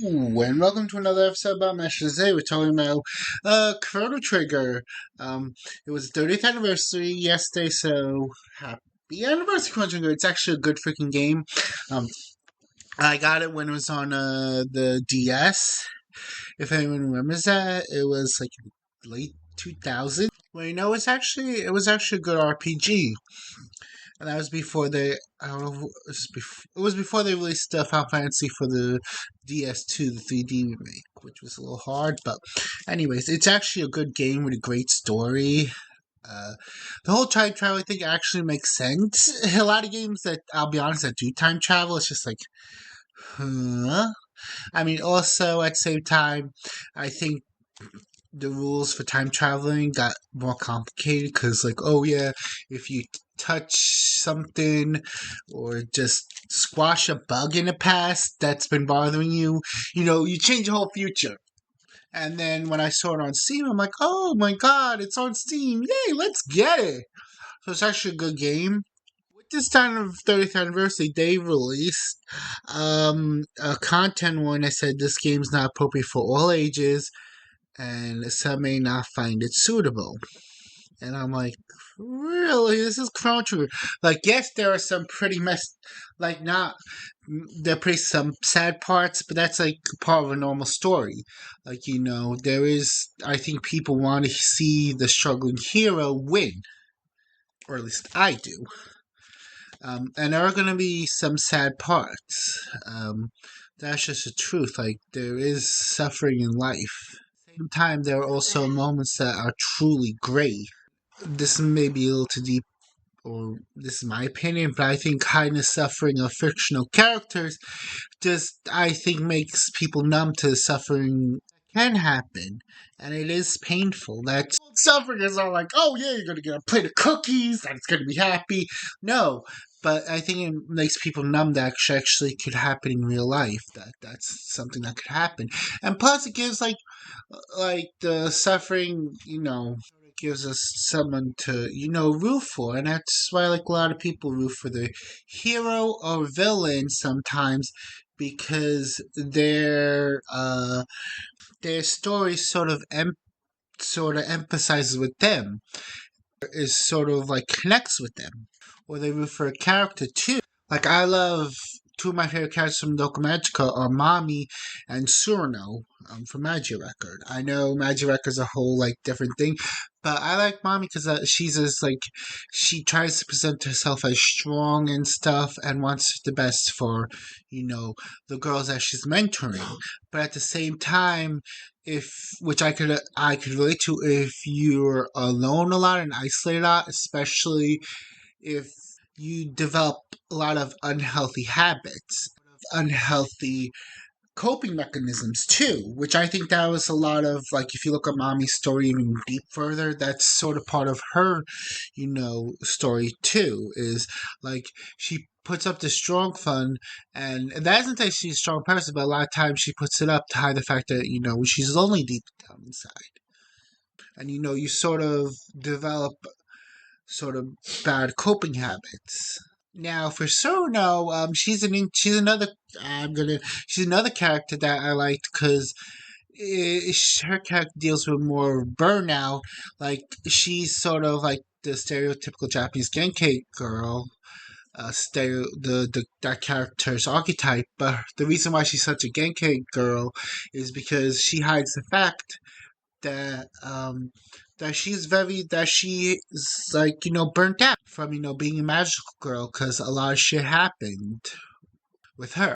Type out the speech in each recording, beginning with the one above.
And welcome to another episode about Masters. Today we're talking about Chrono Trigger. It was the 30th anniversary yesterday, so happy anniversary, Chrono Trigger. It's actually a good freaking game. Um, I got it when it was on the DS. If anyone remembers that, it was like late 2000. Well, it was actually a good RPG. And that was before they. I don't know. It was before they released Final Fantasy for the DS2, the 3D remake, which was a little hard. But, anyways, it's actually a good game with a great story. The whole time travel thing actually makes sense. A lot of games that I'll be honest that do time travel, it's just like, huh. I mean, also at the same time, I think the rules for time traveling got more complicated because, like, oh yeah, if you touch something or just squash a bug in the past that's been bothering you, you change the whole future. And then when I saw it on Steam, I'm like, oh my god, it's on Steam! Yay, let's get it! So it's actually a good game. With this time of 30th anniversary, they released a content warning that said this game's not appropriate for all ages and some may not find it suitable. And I'm like, really? This is Chrono Trigger. Like, yes, there are some pretty there are pretty some sad parts, but that's like part of a normal story. Like, I think people want to see the struggling hero win, or at least I do. And there are going to be some sad parts. That's just the truth. Like, there is suffering in life. Same time, there are also moments that are truly great. This may be a little too deep, or this is my opinion, but I think kindness suffering of fictional characters just, I think, makes people numb to the suffering that can happen. And it is painful. That suffering is not like, oh yeah, you're going to get a plate of cookies and it's going to be happy. No. But I think it makes people numb that actually could happen in real life. That's something that could happen, and plus it gives like the suffering, gives us someone to, root for. And that's why, like, a lot of people root for the hero or villain sometimes because their story sort of emphasizes with them, is sort of like connects with them, or they root for a character too. Like, I love two of my favorite characters from Doku Magica are Mami and Surno from Magic Record. I know Magic Record's a whole like different thing, but I like Mami because she's just like, she tries to present herself as strong and stuff and wants the best for the girls that she's mentoring. But at the same time, if which I could relate to, if you're alone a lot and isolated a lot, especially if you develop a lot of unhealthy habits, unhealthy coping mechanisms too, which I think that was a lot of, like, if you look at Mommy's story even deep further, that's sort of part of her, story too, is like she puts up this strong fund, and that doesn't say she's a strong person, but a lot of times she puts it up to hide the fact that, she's lonely deep down inside. And you sort of develop sort of bad coping habits. Now for Sono, she's another character that I liked because her character deals with more burnout. Like, she's sort of like the stereotypical Japanese Genkai girl, that character's archetype. But the reason why she's such a Genkai girl is because she hides the fact that that she's like, burnt out from, being a magical girl because a lot of shit happened with her.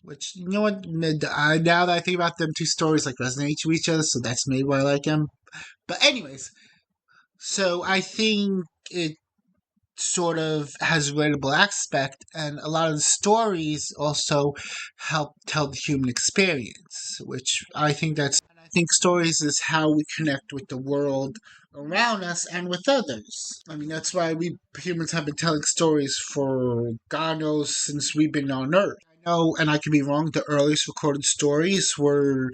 Which, what, now that I think about them, two stories like resonate to each other, so that's maybe why I like them. But anyways, so I think it sort of has a relatable aspect, and a lot of the stories also help tell the human experience, which I think that's. I think stories is how we connect with the world around us and with others. I mean, that's why we humans have been telling stories for God knows since we've been on Earth. I know, and I could be wrong, the earliest recorded stories were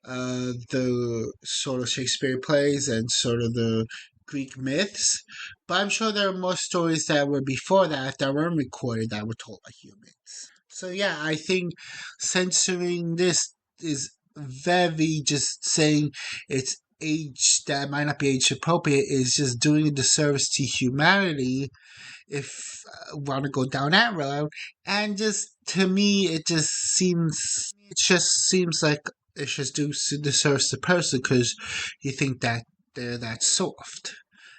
the sort of Shakespeare plays and sort of the Greek myths, but I'm sure there are more stories that were before that weren't recorded that were told by humans. So yeah, I think censoring this is very just saying it's age that might not be age appropriate is just doing a disservice to humanity if want to go down that road. And just to me, it just seems like it's just do disservice to the person because you think that they're that soft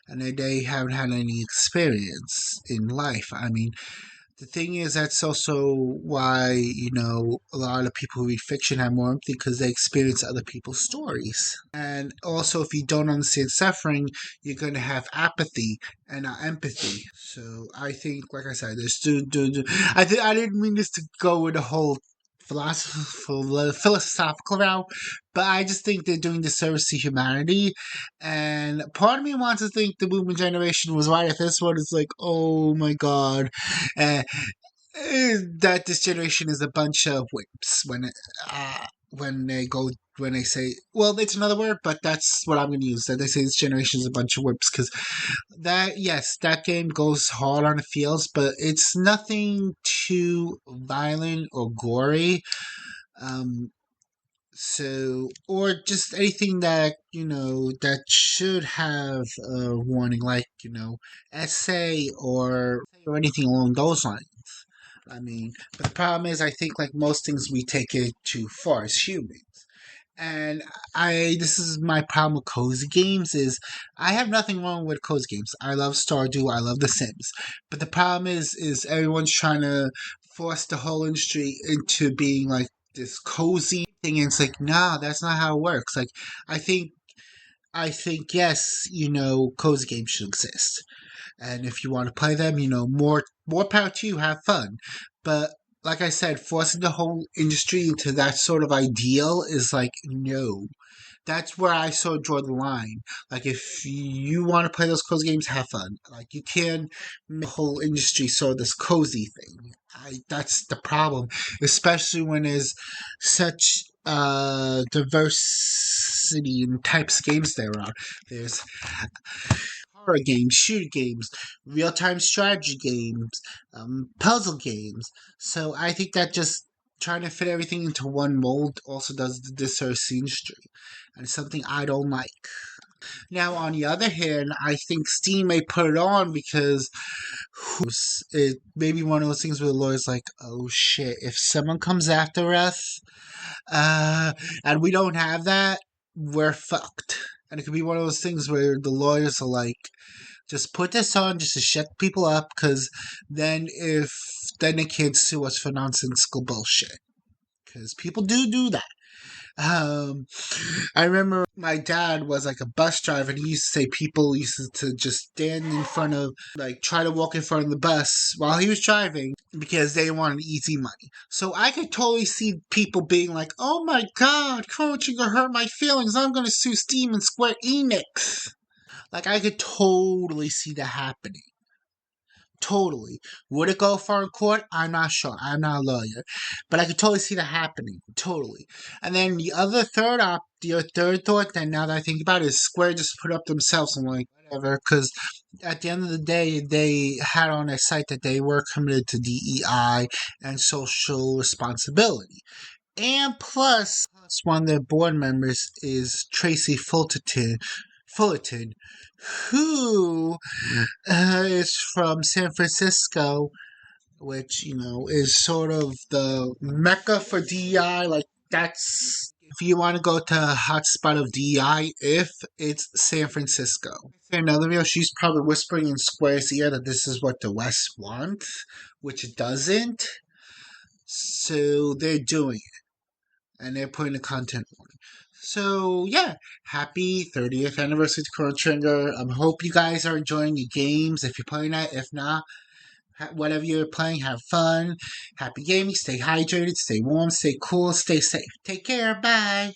and they haven't had any experience in life. I mean, the thing is, that's also why, a lot of people who read fiction have more empathy because they experience other people's stories. And also, if you don't understand suffering, you're going to have apathy and not empathy. So I think, like I said, I didn't mean this to go with a whole philosophical route, but I just think they're doing disservice to humanity. And part of me wants to think the boomer generation was right. If this one is like, oh my god, uh, that this generation is a bunch of whips when they go when they say, well, it's another word, but that's what I'm going to use, that they say this generation is a bunch of whips, because that game goes hard on the feels, but it's nothing too violent or gory. um or just anything that that should have a warning, like essay or anything along those lines. I mean, but the problem is, I think like most things, we take it too far as humans. And this is my problem with cozy games is I have nothing wrong with cozy games. I love Stardew, I love The Sims. But the problem is everyone's trying to force the whole industry into being like this cozy thing, and it's like, nah, that's not how it works. Like, I think yes, cozy games should exist. And if you want to play them, more power to you, have fun. But like I said, forcing the whole industry into that sort of ideal is like, no. That's where I sort of draw the line. Like, if you want to play those cozy games, have fun. Like, you can make the whole industry sort of this cozy thing. That's the problem, especially when there's such diversity in types of games there are. There's horror games, shooter games, real time strategy games, puzzle games. So I think that just trying to fit everything into one mold also does the disservice industry. And it's something I don't like. Now, on the other hand, I think Steam may put it on because it may be one of those things where the lawyer's like, oh shit, if someone comes after us, and we don't have that, we're fucked. And it could be one of those things where the lawyers are like, just put this on just to shut people up, because then they can't sue us for nonsensical bullshit. Because people do that. I remember my dad was like a bus driver, and he used to say people used to just stand in front of, like, try to walk in front of the bus while he was driving because they wanted easy money. So I could totally see people being like, oh my god, Chrono Trigger hurt my feelings, I'm gonna sue Steam and Square Enix. Like, I could totally see that happening. Totally. Would it go far in court? I'm not sure. I'm not a lawyer. But I could totally see that happening. Totally. And then the third thought, then now that I think about it, is Square just put up themselves and like, whatever, because at the end of the day, they had on their site that they were committed to DEI and social responsibility. And plus one of their board members is Tracy Fullerton, who is from San Francisco, which, is sort of the mecca for DEI. Like, that's, if you want to go to a hotspot of DEI, if it's San Francisco. Another video, she's probably whispering in Square's ear that this is what the West wants, which it doesn't. So they're doing it, and they're putting the content on. So yeah, happy 30th anniversary to Chrono Trigger. I hope you guys are enjoying your games. If you're playing that, if not, whatever you're playing, have fun. Happy gaming. Stay hydrated. Stay warm. Stay cool. Stay safe. Take care. Bye.